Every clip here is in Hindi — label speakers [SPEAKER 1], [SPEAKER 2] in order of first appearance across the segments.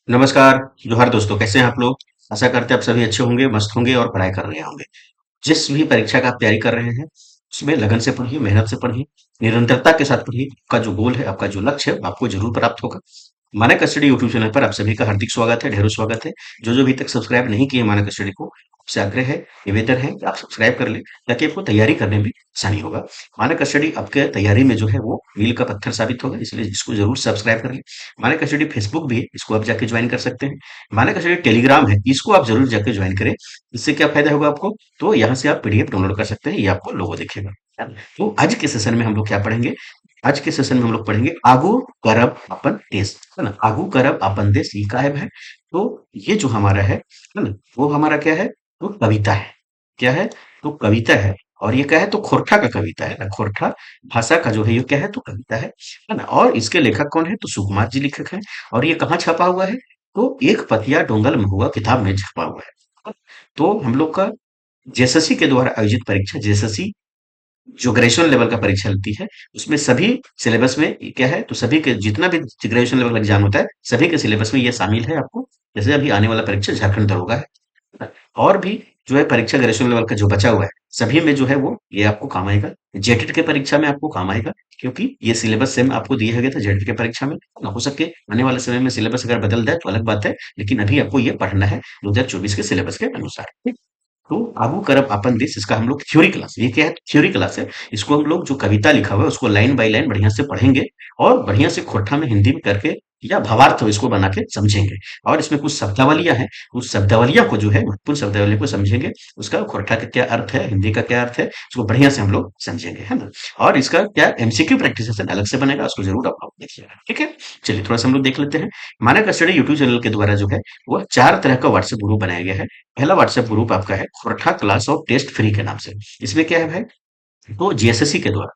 [SPEAKER 1] नमस्कार, जोहार दोस्तों, कैसे हैं आप लोग? आशा करते हैं आप सभी अच्छे होंगे, मस्त होंगे और पढ़ाई कर रहे होंगे। जिस भी परीक्षा का आप तैयारी कर रहे हैं, उसमें लगन से पढ़िए, मेहनत से पढ़िए, निरंतरता के साथ पढ़िए। आपका जो गोल है, आपका जो लक्ष्य है, वो आपको ज़रूर प्राप्त होगा। मानक स्टडी यूट्यूब चैनल पर आप सभी का हार्दिक स्वागत है, ढेरों स्वागत है। जो अभी तक सब्सक्राइब नहीं किए मानक स्टडी को, आपसे आग्रह है, निवेदन है कि आप सब्सक्राइब कर लें, ताकि आपको तैयारी करने में आसानी होगा। मानक स्टडी आपके तैयारी में जो है वो मील का पत्थर साबित होगा, इसलिए इसको ज़रूर सब्सक्राइब कर लें। मानक स्टडी फेसबुक भी है, इसको आप जाके ज्वाइन कर सकते हैं। मानक स्टडी टेलीग्राम है, इसको आप ज़रूर जाके ज्वाइन करें। इससे क्या फ़ायदा होगा आपको? तो यहाँ से आप पीडीएफ डाउनलोड कर सकते हैं, ये आपको लोगो दिखेगा। है ना? तो आज के सेशन में हम लोग क्या पढ़ेंगे? आज के सेशन में हम लोग पढ़ेंगे आगू करब अपन देश, है ना? आगू करब अपन देश ये कायब है। तो ये जो हमारा है ना? वो हमारा क्या है? तो कविता है। क्या है? तो कविता है। और ये क्या है? तो खोरठा का कविता है ना? खोरठा भाषा का जो है ये क्या है? तो कविता है ना? और इसके लेखक कौन है? तो सुकुमार जी लेखक हैं। और ये कहाँ छपा हुआ है? तो एक पतिया डोंगल महुआ किताब में छपा हुआ है। तो हम लोग का जेएसएससी के द्वारा आयोजित परीक्षा, जेएसएससी जो ग्रेजुएशन लेवल का परीक्षा लेती है, उसमें सभी सिलेबस में ये क्या है, तो सभी के जितना भी ग्रेजुएशन लेवल का एग्जाम होता है, सभी के सिलेबस में ये शामिल है आपको। जैसे अभी आने वाला परीक्षा झारखंड दरोगा है। और भी जो है परीक्षा ग्रेजुएशन लेवल का जो बचा हुआ है, सभी में जो है वो ये आपको काम आएगा। जेटेट के परीक्षा में आपको काम आएगा, क्योंकि ये सिलेबस सेम आपको दिया गया था जेटेट के परीक्षा में। हो सके आने वाले समय में सिलेबस अगर बदल जाए तो अलग बात है, लेकिन अभी आपको ये पढ़ना है 2024 के सिलेबस के अनुसार। ठीक? तो आगू करब अपन देश, इसका हम लोग थ्योरी क्लास, ये क्या है? थ्योरी क्लास है। इसको हम लोग जो कविता लिखा हुआ है उसको लाइन बाय लाइन बढ़िया से पढ़ेंगे, और बढ़िया से खोट्ठा में हिंदी में करके या भावार्थ हो इसको बना के समझेंगे। और इसमें कुछ शब्दावलियां हैं, उस शब्दावलियां को जो है महत्वपूर्ण शब्दावली को समझेंगे। उसका खोट्ठा का क्या अर्थ है, हिंदी का क्या अर्थ है, उसको बढ़िया से हम लोग समझेंगे, है ना? और इसका क्या एमसीक्यू प्रैक्टिस सेशन अलग से बनेगा, उसको जरूर आप लोग देखिएगा। ठीक है, चलिए थोड़ा सा हम लोग देख लेते हैं। मानक स्टडी यूट्यूब चैनल के द्वारा जो है वो 4 तरह का व्हाट्सएप ग्रुप बनाया गया है। पहला व्हाट्सएप ग्रुप आपका है Khortha class of test free के नाम से। इसमें क्या है भाई? तो जेएसएससी के द्वारा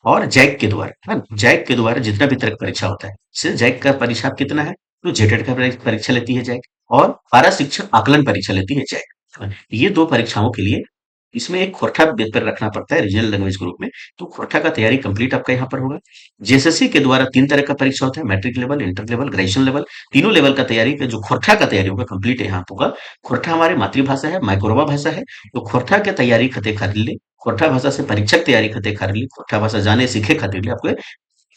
[SPEAKER 1] और जैक के द्वारा, है ना? जैक के द्वारा जितना भी तरह का परीक्षा होता है, सिर्फ जैक का परीक्षा कितना है? तो जेटेट का परीक्षा लेती है जैक, और पारा शिक्षक आकलन परीक्षा लेती है जैक। ये दो परीक्षाओं के लिए इसमें एक खोरठा पेपर रखना पड़ता है रीजनल लैंग्वेज ग्रुप में। तो खोरठा का तैयारी कंप्लीट आपका यहाँ पर होगा। जेएसएससी के द्वारा 3 तरह का परीक्षा होता है, matric level, inter level, graduation level. तीनों लेवल का तैयारी का जो खोरठा का तैयारी होगा कंप्लीट यहाँ होगा। खोरठा हमारी मातृभाषा है, माइक्रोवा भाषा है। तो खोरठा के तैयारी खते खातिर ले, खोरठा भाषा से परीक्षक तैयारी खते खातिर ले, खोरठा भाषा जाने सीखे खातिर ले आपको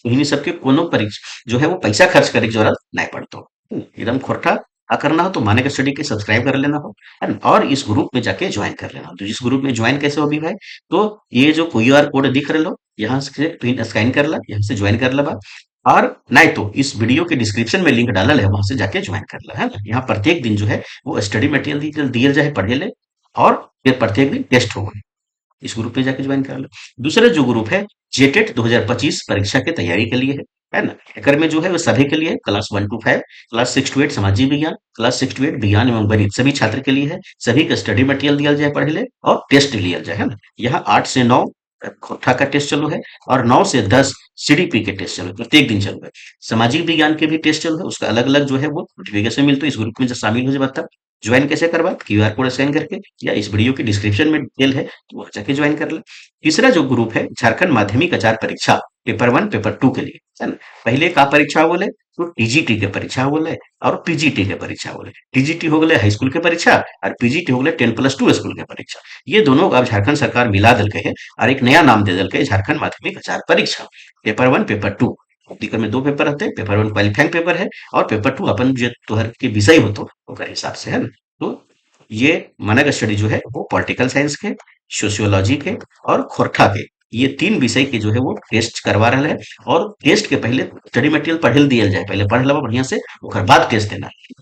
[SPEAKER 1] इन्हीं सबके कोनो परीक्षा जो है वो पैसा खर्च करे की जरूरत नहीं पड़तो। एकदम खोरठा करना हो तो माने का स्टडी के सब्सक्राइब कर लेना हो, है ना? और इस ग्रुप में जाके ज्वाइन कर लेना हो। तो इस ग्रुप में ज्वाइन कैसे होगी भाई? तो ये जो क्यूआर कोड दिख रहे लो, यहाँ से प्रिंट स्कैन कर ला, यहाँ से ज्वाइन कर ला। और नहीं तो इस वीडियो के डिस्क्रिप्शन में लिंक डालल है, वहां से जाके ज्वाइन कर ला, है ना? यहाँ प्रत्येक दिन जो है वो स्टडी मटेरियल दिया जाए पढ़े ले, और फिर प्रत्येक दिन टेस्ट होगा। इस ग्रुप में जाके ज्वाइन कर लो। दूसरा जो ग्रुप है जेटेट 2025 परीक्षा की तैयारी के लिए है ना? एकर में जो है वो सभी के लिए क्लास 1 to 5, क्लास 6 to 8 सामाजिक विज्ञान, क्लास 6 to 8 विज्ञान एवं गणित सभी छात्र के लिए है। सभी का स्टडी मटेरियल दिया जाए पढ़े ले, और टेस्ट लिया जाए, है ना? यहाँ 8 से 9 खोटा का टेस्ट चालू है, और 9 से 10 सीडीपी के टेस्ट चालू है, प्रत्येक दिन चालू है। सामाजिक विज्ञान के भी टेस्ट चालू है, उसका अलग अलग जो है वो नोटिफिकेशन मिलते हैं। इस ग्रुप में जब शामिल हो जाए, ज्वाइन कैसे करवा? क्यूआर कोड स्कैन करके, या इस वीडियो के डिस्क्रिप्शन में डिटेल है, तो वहां जाके ज्वाइन कर ले। तीसरा जो ग्रुप है झारखंड माध्यमिक आचार परीक्षा पेपर 1 पेपर 2 के लिए, है ना? पहले का परीक्षा बोले तो टीजीटी के परीक्षा बोले, और पीजीटी के परीक्षा बोले। टीजीटी हो गए हाई स्कूल के परीक्षा, और पीजीटी हो गए 10+2 स्कूल के परीक्षा। ये दोनों अब झारखंड सरकार मिला दल के है, और एक नया नाम दे दल के झारखंड माध्यमिक आचार परीक्षा पेपर 1 पेपर 2। एकर में दो पेपर रहते हैं, पेपर 1 क्वालिफाइंग पेपर है, और पेपर 2 अपन जो तोहर के विषय हो तो ओकर हिसाब से, है ना? तो ये मानक स्टडी जो है वो पॉलिटिकल साइंस के, सोशियोलॉजी के, और खोरठा के, ये 3 विषय के जो है वो टेस्ट करवा रहा है। और टेस्ट के पहले स्टडी मटेरियल पढ़े दिया जाए, पहले पढ़ लेवा बढ़िया से, ओकर बाद टेस्ट देना है।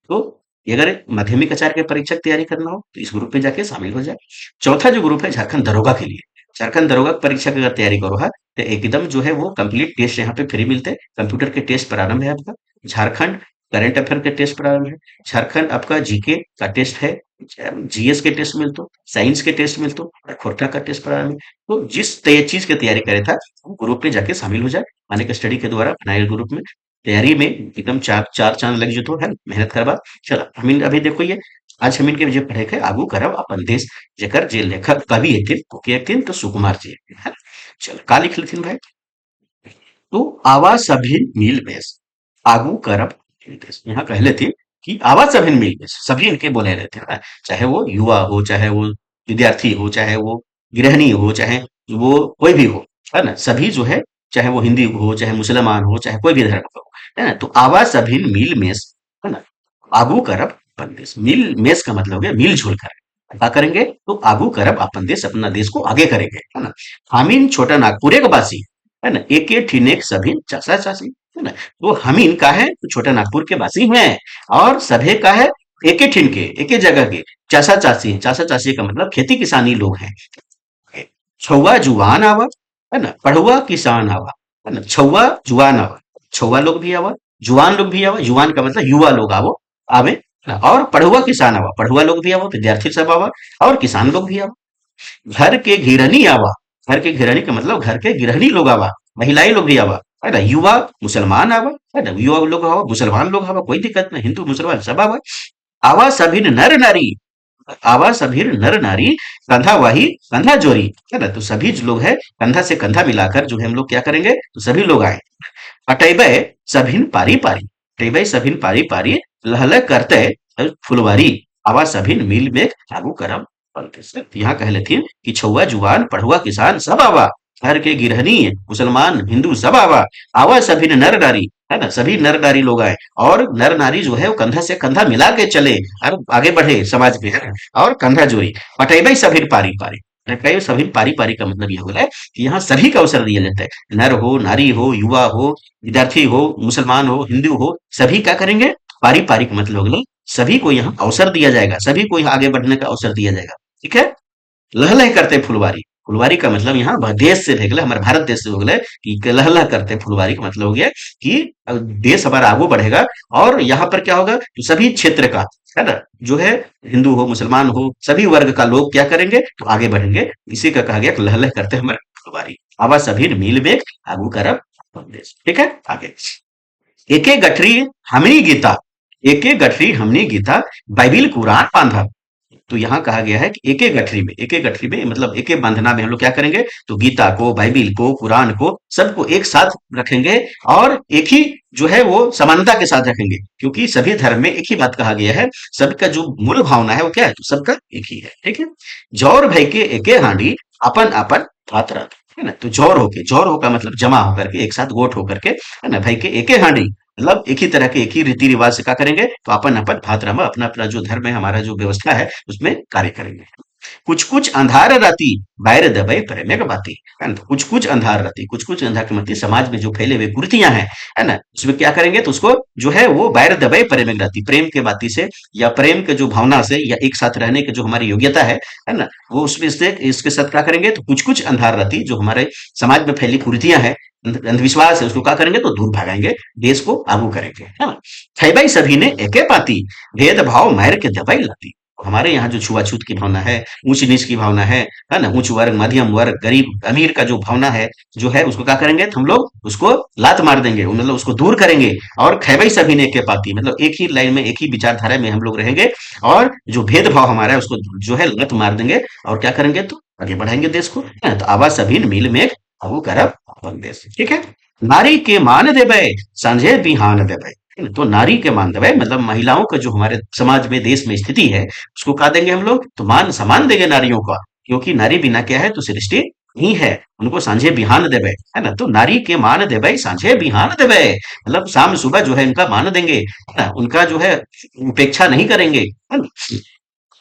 [SPEAKER 1] तो अगर माध्यमिक आचार्य के परीक्षा की तैयारी करना हो तो इस ग्रुप में जाके शामिल हो जाए। चौथा जो ग्रुप है झारखंड दरोगा के लिए, झारखंड दरोगा की परीक्षा की अगर तैयारी करो है तो एकदम जो है वो कंप्लीट टेस्ट यहाँ पे फ्री मिलते हैं। कंप्यूटर के टेस्ट प्रारंभ है आपका, झारखंड करंट अफेयर के टेस्ट प्रारंभ है, झारखंड आपका जीके का टेस्ट है, जीएस के टेस्ट मिलते, साइंस के टेस्ट मिलते, और खोरठा का टेस्ट प्रारंभ है। तो जिस चीज की तैयारी करे था वो ग्रुप में जाके शामिल हो जाए, माने कि स्टडी के द्वारा बनाए ग्रुप में। तैयारी में एकदम चार चार चांद लग जतो, है ना? मेहनत करबा। चलो हम अभी देखो ये आज हम इनके जो पढ़े थे आगू करब अपन देश, जेकर जे लेखक कवि हथिन वो के हथिन तो सुकुमार जी हथिन, है ना? चलो का लिख लेथिन भाई? तो आवा सभी नील बेस, आगू करब अपन देश। यहाँ कहले थी कि आवाज अभिन्न मिल के सभी इनके बोले रहते हैं ना, चाहे वो युवा हो, चाहे वो विद्यार्थी हो, चाहे वो गृहिणी हो, चाहे वो कोई भी हो, है ना, सभी जो है, चाहे वो हिंदी हो, चाहे मुसलमान हो, चाहे कोई भी धर्म का हो, है ना, तो आवाज अभिन्न मिल मेस, है ना, आगू करब अपन देश। मिल मेस का मतलब हो गया मिलजुल कर, क्या करेंगे, तो आगू करब अपन देश, अपना देश को आगे करेंगे, है ना। हामिन छोटा नागपुर एक बासी, है ना, एके ठीनेक सभी चाचा चाची, है ना। तो हमीन का है, तो छोटा नागपुर के वासी हैं, और सभे का है, एके ठीन के, एके जगह के, चाचा चाची हैं। चाचा चाची का मतलब खेती किसानी लोग हैं। छौवा जुआन आवा, है ना, पढ़ुआ किसान आवा, है ना, छौवा जुआन आवा, छौवा लोग भी आवा, जुआन लोग भी आवा, जुआन का मतलब युवा लोग आवो, आवे, है ना, और पढ़ुआ किसान आवा, पढ़ुआ लोग भी आवा, विद्यार्थी सब आवा, और किसान लोग भी आवा। घर के गृहिणी आवा, घर के गृहिणी का मतलब घर के गृहिणी लोग आवा, महिलाएं लोग भी आवा, है ना, युवा मुसलमान आवा, है ना, युवा लोग आवा, मुसलमान लोग आवा, कोई दिक्कत नहीं, हिंदू मुसलमान सब आवा। आवा सभी नर नारी, आवा सभी नर नारी, कंधा वाही कंधा जोरी, है ना, तो सभी जो लोग है कंधा से कंधा मिलाकर जो है हम लोग क्या करेंगे, तो सभी लोग आए। अटैबे सभिन पारी पारी, अटैबे सभिन पारी पारी, लहल करते फुलवारी, आवा सभिन मिल में आगू करम पलते से। तो यहाँ कह लेती कि छौआ जुआन पढ़ुआ किसान सब आवा, घर के गिरहनी मुसलमान हिंदू सब आवा, आवा सभिन नर नारी, है ना, सभी नर नारी लोग आए, और नर नारी जो है वो कंधा से कंधा मिला के चले और आगे बढ़े समाज में, है ना, और कंधा जोड़ी। पटेबई सभिन पारी पारी, पटेबई सभिन पारी पारी का मतलब यह हो रहा है कि यहाँ सभी का अवसर दिया जाता है, नर हो, नारी हो, युवा हो, विद्यार्थी हो, मुसलमान हो, हिंदू हो, सभी क्या करेंगे, पारी पारी का मतलब हो गया सभी को यहाँ अवसर दिया जाएगा, सभी को यहाँ आगे बढ़ने का अवसर दिया जाएगा। ठीक है। लह लह करते फुलवारी, फुलवारी का मतलब यहाँ देश से भेगले, हमारे भारत देश से हो गए कि लह लह करते फुलवारी का मतलब हो गया कि देश हमारा आगू बढ़ेगा, और यहाँ पर क्या होगा, तो सभी क्षेत्र का, है ना, जो है हिंदू हो, मुसलमान हो, सभी वर्ग का लोग क्या करेंगे, तो आगे बढ़ेंगे। इसी का कहा गया कि लह लह करते हमारे फुलवारी, आवा सभी मिल बेग आगू करब अपन देश। ठीक है, आगे एके गठरी हमनी गीता, एके गठरी हमनी गीता, बाइबिल कुरान बांधा। तो यहाँ कहा गया है कि एक एक गठरी में मतलब एक एक बंधना में हम लोग क्या करेंगे, तो गीता को, बाइबिल को, कुरान को, सबको एक साथ रखेंगे, और एक ही जो है वो समानता के साथ रखेंगे, क्योंकि सभी धर्म में एक ही बात कहा गया है, सबका जो मूल भावना है वो क्या है, तो सबका एक ही है। ठीक है। जौर भई के एके हांडी, अपन अपन भात रात, है ना, तो जौर होके, जौर हो का मतलब जमा होकर के, एक साथ गोट होकर के, है ना, भाई के एके हांडी, मतलब एक ही तरह के एक ही रीति रिवाज से क्या करेंगे, तो अपन अपन भाद्रमा, अपना अपना जो धर्म है, हमारा जो व्यवस्था है उसमें कार्य करेंगे। कुछ कुछ अंधार राती, बाहर दबाई प्रेमे का बाती, है ना, कुछ कुछ अंधार राती, कुछ कुछ अंधार के मतलब समाज में जो फैले हुए कुरीतियां हैं, है ना, उसमें क्या करेंगे, तो उसको जो है वो बाहर दबाई प्रेमे की राती, प्रेम के बाती से, या प्रेम के जो भावना से, या एक साथ रहने की जो हमारी योग्यता है ना, वो उसमें से इसके साथ क्या करेंगे, तो कुछ कुछ अंधार राती जो हमारे समाज में फैली कुरीतियां हैं, अंधविश्वास है, उसको क्या करेंगे, तो दूर भागाएंगे, देश को आगू करेंगे, है ना। थैबाई सभी ने एके पाती, भेदभाव मार के दबाई लाती। हमारे यहाँ जो छुआछूत की भावना है, ऊंच नीच की भावना है ना, उच्च वर्ग, मध्यम वर्ग, गरीब अमीर का जो भावना है, जो है उसको क्या करेंगे, तो हम लोग उसको लात मार देंगे, मतलब उसको दूर करेंगे। और खैबई सभी ने एके पाती, मतलब एक ही लाइन में, एक ही विचारधारा में हम लोग रहेंगे, और जो भेदभाव हमारा है उसको जो है लात मार देंगे, और क्या करेंगे, तो आगे बढ़ाएंगे देश को, है ना? तो आवा सभी मिल में आगू करब अपन देश। ठीक है। नारी के मान देवे, संजय बिहान देवे, है ना? तो नारी के मान देवे मतलब महिलाओं का जो हमारे समाज में, देश में स्थिति है, उसको कहा देंगे हम लोग, तो मान सम्मान देंगे नारियों का, क्योंकि नारी बिना क्या है, तो सृष्टि नहीं है, उनको सांझे बिहान देवे, है ना। तो नारी के मान देवे, सांझे बिहान देवे, मतलब शाम सुबह जो है इनका मान देंगे, है ना, उनका जो है उपेक्षा नहीं करेंगे, है ना।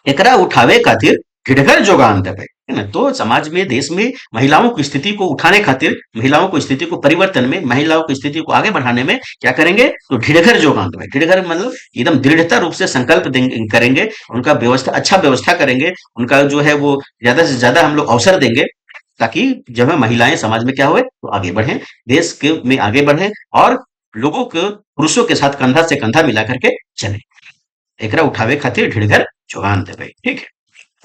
[SPEAKER 1] एकरा उठावे खातिर गिड़गर जोगान देवे, है ना। तो समाज में, देश में महिलाओं की स्थिति को उठाने खातिर, महिलाओं की स्थिति को परिवर्तन में, महिलाओं की स्थिति को आगे बढ़ाने में क्या करेंगे, तो ढिड़घर जोगान देवे। ढिड़घर मतलब एकदम दृढ़ता रूप से संकल्प करेंगे, उनका व्यवस्था, अच्छा व्यवस्था करेंगे, उनका जो है वो ज्यादा से ज्यादा हम लोग अवसर देंगे, ताकि जब है महिलाएं समाज में क्या हुए, तो आगे बढ़े, देश के में आगे बढ़े, और लोगों को पुरुषों के साथ कंधा से कंधा मिला करके चले। एकरा उठावे खातिर ढिड़घर जोगान देवे। ठीक है।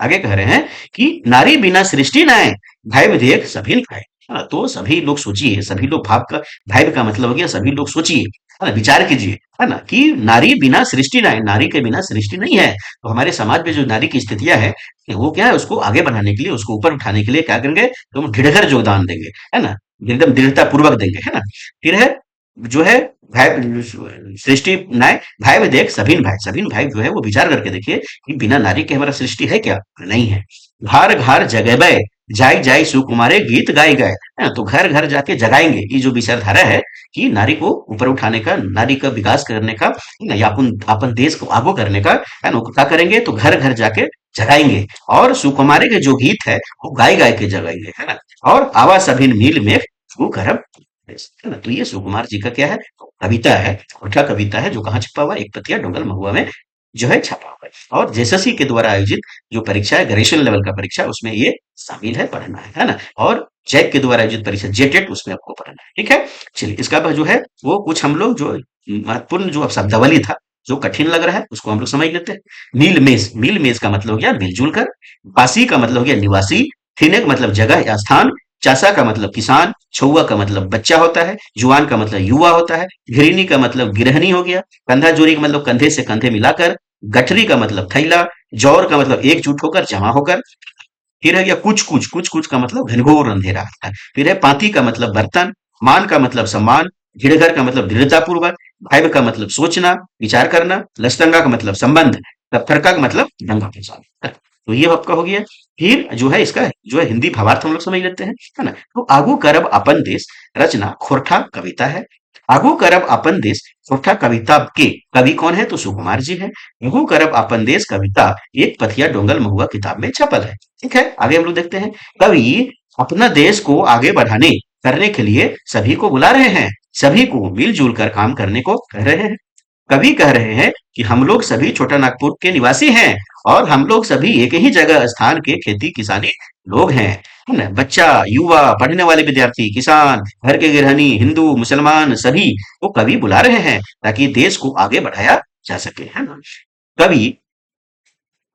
[SPEAKER 1] आगे कह रहे हैं कि नारी बिना सृष्टि न आए, भाई विधेयक सभी न खाए। हाँ, तो सभी लोग सोचिए, सभी लोग भाव का, भाई का मतलब हो गया सभी लोग सोचिए, है ना, विचार कीजिए, है ना, कि नारी बिना सृष्टि ना है, नारी के बिना सृष्टि नहीं है। तो हमारे समाज में जो नारी की स्थितियां है, वो क्या है, उसको आगे बढ़ाने के लिए, उसको ऊपर उठाने के लिए क्या करेंगे, तो हम ढिड़घर योगदान देंगे, है ना, एकदम दृढ़ता पूर्वक देंगे, है ना। फिर है जो है भाई सृष्टि नाय भाई में देख सभिन भाई जो है वो विचार करके देखिए कि बिना नारी के हमारा सृष्टि है क्या? नहीं है। घर घर जगेबे जाई जाई सुकुमारे गीत गाए गए, है ना? तो घर घर जाके जगाएंगे, ये जो विचारधारा है कि नारी को ऊपर उठाने का, नारी का विकास करने का, है ना, या अपन अपन देश को आगू करने का, है ना, क्या करेंगे तो घर घर जाके जगाएंगे। और सुकुमारे के जो गीत है वो गाय गाय के जगाएंगे, है ना। और आवा सभिन मील में वो करब, है ना। तो ये सुकुमार जी का क्या है, कविता है, छोटा कविता है, जो कहाँ छपा हुआ है, एक पतिया डोंगल महुआ में जो है छपा हुआ है। और जेएसएससी के द्वारा आयोजित जो परीक्षा है, ग्रेजुएशन लेवल का परीक्षा, उसमें ये शामिल है, पढ़ना है ना। और जैक के द्वारा आयोजित परीक्षा जेटेट, उसमें आपको पढ़ना है, ठीक है। चलिए, इसका बाद जो है वो कुछ हम लोग जो महत्वपूर्ण जो अब शब्दावली था, जो कठिन लग रहा है, उसको हम लोग समझ लेते हैं। मील मेज का मतलब हो गया मिलजुल कर। बासी का मतलब हो गया निवासी। थिने का मतलब जगह या स्थान। चासा का मतलब किसान। छुआ का मतलब बच्चा होता है। जुआन का मतलब युवा होता है। घिरनी का मतलब गिरहनी हो गया। कंधा जोरी का मतलब कंधे से कंधे मिलाकर। गठरी का मतलब थैला। जौर का मतलब एकजुट होकर, जमा होकर। फिर है गया कुछ कुछ का मतलब घनघोर अंधेरा होता है। फिर है पाती का मतलब बर्तन। मान का मतलब सम्मान। घिड़घर का मतलब दृढ़ता पूर्वक। भाइब का मतलब सोचना, विचार करना। लस्तंगा का मतलब संबंध। तथरका का मतलब दंगा फसाद। तो ये आपका हो गया। फिर जो है इसका जो है हिंदी भावार्थ हम लोग समझ लेते हैं, है ना। तो आगू करब अपन देश रचना खोरठा कविता है। आगू करब अपन देश खोरठा कविता के कवि कौन है, तो सुकुमार जी है। आगू करब अपन देश कविता एक पथिया डोंगल महुआ किताब में छपल है। ठीक है, आगे हम लोग देखते हैं। कवि अपना देश को आगे बढ़ाने करने के लिए सभी को बुला रहे हैं, सभी को मिलजुल कर काम करने को कह रहे हैं। कवि कह रहे हैं कि हम लोग सभी छोटा नागपुर के निवासी हैं, और हम लोग सभी एक ही जगह स्थान के खेती किसानी लोग हैं, है ना। बच्चा, युवा, पढ़ने वाले विद्यार्थी, किसान, घर के गृहिणी, हिंदू, मुसलमान, सभी को कवि बुला रहे हैं ताकि देश को आगे बढ़ाया जा सके, है ना। कवि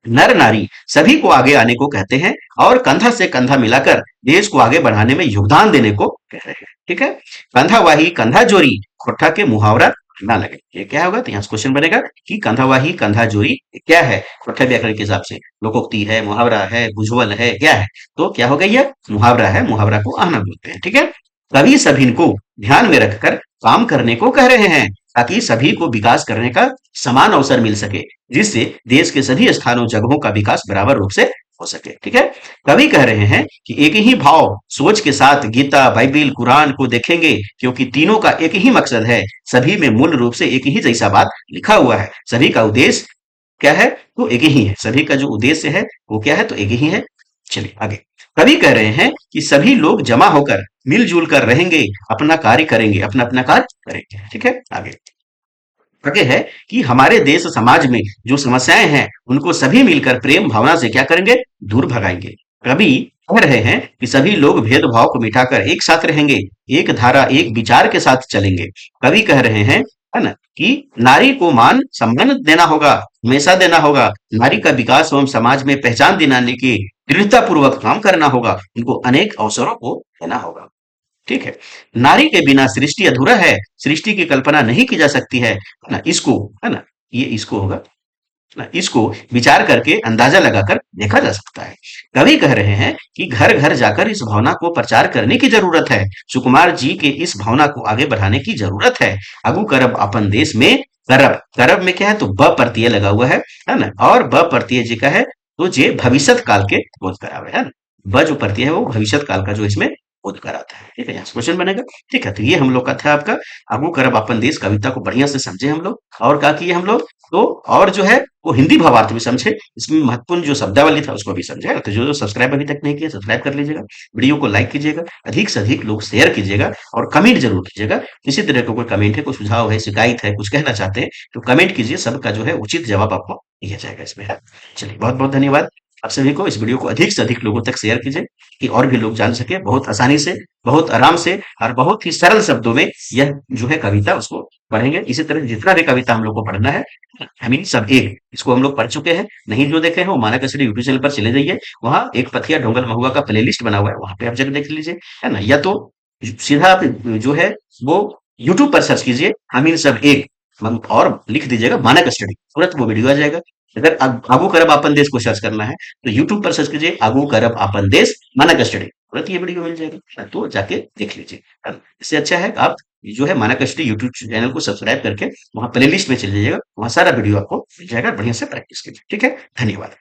[SPEAKER 1] नर नारी सभी को आगे आने को कहते हैं, और कंधा से कंधा मिलाकर देश को आगे बढ़ाने में योगदान देने को कह रहे हैं। ठीक है। कंधा वाही कंधा जोरी खोटा के मुहावरा ना लगे, ये क्या होगा, तो यहाँ क्वेश्चन बनेगा कि कंधा वाही कंधा जोरी ये क्या है, खोटा व्याकरण के हिसाब से लोकोक्ति है, मुहावरा है, बुझवल है, क्या है, तो क्या हो गई है, मुहावरा है। मुहावरा को आहना बोलते हैं। ठीक है। कवि सभी को ध्यान में रखकर काम करने को कह रहे हैं ताकि सभी को विकास करने का समान अवसर मिल सके, जिससे देश के सभी स्थानों जगहों का विकास बराबर रूप से हो सके। ठीक है। कवि कह रहे हैं कि एक ही भाव सोच के साथ गीता, बाइबिल, कुरान को देखेंगे, क्योंकि तीनों का एक ही मकसद है। सभी में मूल रूप से एक ही जैसा बात लिखा हुआ है। सभी का उद्देश्य क्या है, तो एक ही है। सभी का जो उद्देश्य है वो क्या है, तो एक ही है। चलिए आगे। कवि कह रहे हैं कि सभी लोग जमा होकर मिलजुल कर रहेंगे, अपना कार्य करेंगे, अपना अपना कार्य करेंगे। ठीक है। आगे आगे है कि हमारे देश समाज में जो समस्याएं हैं उनको सभी मिलकर प्रेम भावना से क्या करेंगे, दूर भगाएंगे। कवि कह रहे हैं कि सभी लोग भेदभाव को मिटाकर एक साथ रहेंगे, एक धारा एक विचार के साथ चलेंगे। कवि कह रहे हैं, है ना, कि नारी को मान सम्मान देना होगा, हमेशा देना होगा। नारी का विकास एवं समाज में पहचान दिलाने की दृढ़ता पूर्वक काम करना होगा, उनको अनेक अवसरों को देना होगा। ठीक है। नारी के बिना सृष्टि अधूरा है, सृष्टि की कल्पना नहीं की जा सकती है ना। इसको, है ना, ये इसको होगा ना, इसको विचार करके अंदाजा लगाकर देखा जा सकता है। कवि कह रहे हैं कि घर घर जाकर इस भावना को प्रचार करने की जरूरत है। सुकुमार जी के इस भावना को आगे बढ़ाने की जरूरत है। अगु करब अपन देश में करब, करब में क्या है, तो ब प्रत्यय लगा हुआ है ना। और ब प्रत्यय जी का है तो जे भविष्यत काल के बोध करावे, है ना। ब जो प्रत्यय है वो भविष्यत काल का जो इसमें बोध कराता है। ठीक है, यहाँ क्वेश्चन बनेगा। ठीक है, तो ये हम लोग का था आपका अगु करब अपन देश कविता को बढ़िया से समझे हम लोग, और क्या किए हम लोग, तो और जो है वो हिंदी भावार्थ भी समझे, इसमें महत्वपूर्ण जो शब्दावली था उसको भी समझे। तो जो जो सब्सक्राइब अभी तक नहीं किया, सब्सक्राइब कर लीजिएगा, वीडियो को लाइक कीजिएगा, अधिक से अधिक लोग शेयर कीजिएगा, और कमेंट जरूर कीजिएगा। इसी तरह का कोई कमेंट है, कोई सुझाव है, शिकायत है, कुछ कहना चाहते हैं तो कमेंट कीजिए, सबका जो है उचित जवाब आपको दिया जाएगा इसमें। चलिए, बहुत बहुत धन्यवाद आप सभी को। इस वीडियो को अधिक से अधिक लोगों तक शेयर कीजिए कि और भी लोग जान सके, बहुत आसानी से, बहुत आराम से, और बहुत ही सरल शब्दों में यह जो है कविता उसको पढ़ेंगे। इसी तरह जितना भी कविता हम लोग को पढ़ना है, आई मीन सब एक, इसको हम लोग पढ़ चुके हैं। नहीं जो देखे हैं वो मानक स्टडी यूट्यूब चैनल पर चले जाइए, वहां एक पथिया ढोंगल महुआ का प्लेलिस्ट बना हुआ है, वहां पे आप जरूर देख लीजिए, है ना। या तो सीधा आप जो है वो यूट्यूब पर सर्च कीजिए हम इन सब एक, और लिख दीजिएगा मानक स्टडी, तुरंत वो वीडियो आ जाएगा। अगर आगू करब आपन देश को सर्च करना है तो यूट्यूब पर सर्च कीजिए आगू करब आपन देश मानक स्टडी, तुरंत ये वीडियो मिल जाएगी, है ना? तो जाके देख लीजिए, है ना? इससे अच्छा है कि आप जो है मानक स्टडी यूट्यूब चैनल को सब्सक्राइब करके वहां प्लेलिस्ट में चले जाइएगा, वहां सारा वीडियो आपको मिल जाएगा, बढ़िया से प्रैक्टिस कीजिए। ठीक है, धन्यवाद।